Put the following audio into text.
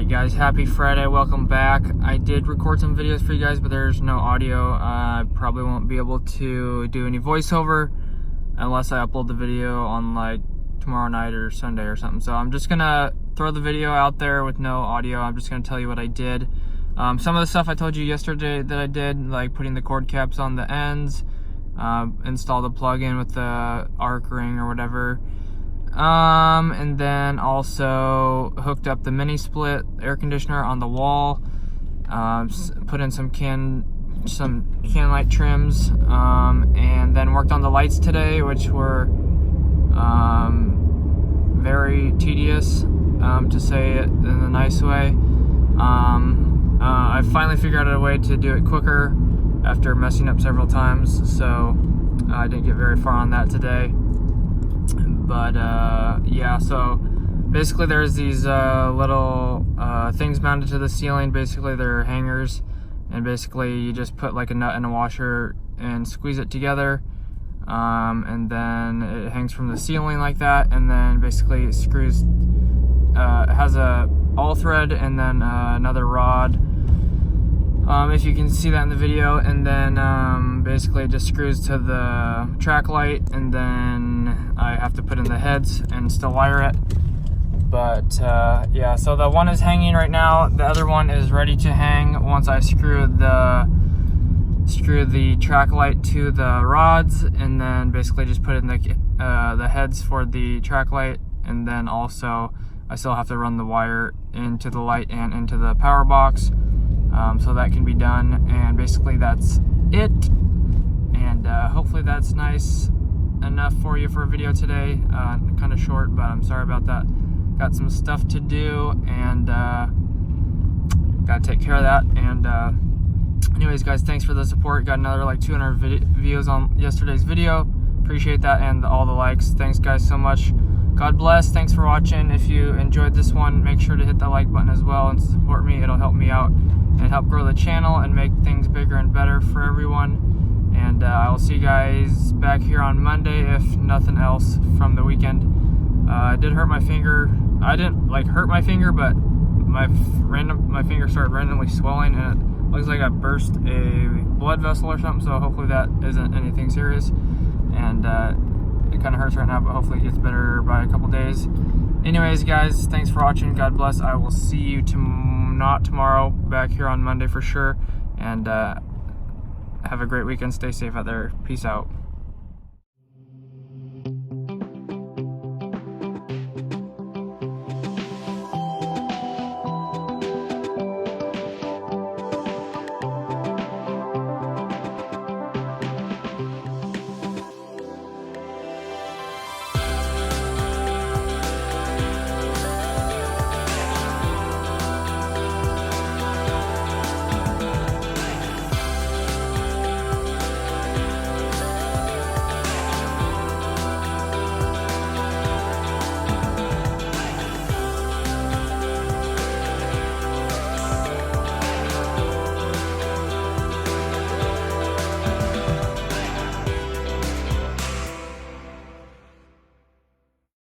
Alright guys, happy Friday, welcome back. I did record some videos for you guys, but there's no audio. I probably won't be able to do any voiceover unless I upload the video on like tomorrow night or Sunday or something. So I'm just gonna throw the video out there with no audio. I'm just gonna tell you what I did. Some of the stuff I told you yesterday that I did, like putting the cord caps on the ends, install the plug-in with the arc ring or whatever. And then also hooked up the mini split air conditioner on the wall, put in some can light trims, and then worked on the lights today, which were very tedious, to say it in a nice way. I finally figured out a way to do it quicker after messing up several times, so I didn't get very far on that today. But yeah, so basically there's these little things mounted to the ceiling. Basically they're hangers, and basically you just put like a nut and a washer and squeeze it together, and then it hangs from the ceiling like that, and then basically it screws, it has a all thread and then another rod, if you can see that in the video, and then basically it just screws to the track light, and then I have to put in the heads and still wire it. But yeah, so the one is hanging right now, the other one is ready to hang once I screw the track light to the rods, and then basically just put in the heads for the track light, and then also I still have to run the wire into the light and into the power box. So that can be done, and basically that's it. And hopefully that's nice enough for you for a video today. Kind of short, but I'm sorry about that. Got some stuff to do, and gotta take care of that. And anyways guys, thanks for the support. Got another like 200 views on yesterday's video. Appreciate that, and all the likes. Thanks guys so much. God bless. Thanks for watching. If you enjoyed this one, make sure to hit that like button as well and support me. It'll help me out and help grow the channel and make things bigger and better for everyone. And I will see you guys back here on Monday, if nothing else from the weekend. I did hurt my finger. I didn't like hurt my finger, but my finger started randomly swelling, and it looks like I burst a blood vessel or something. So hopefully that isn't anything serious. And it kind of hurts right now, but hopefully it gets better by a couple days. Anyways guys, thanks for watching. God bless. I will see you not tomorrow, back here on Monday for sure. And have a great weekend. Stay safe out there. Peace out.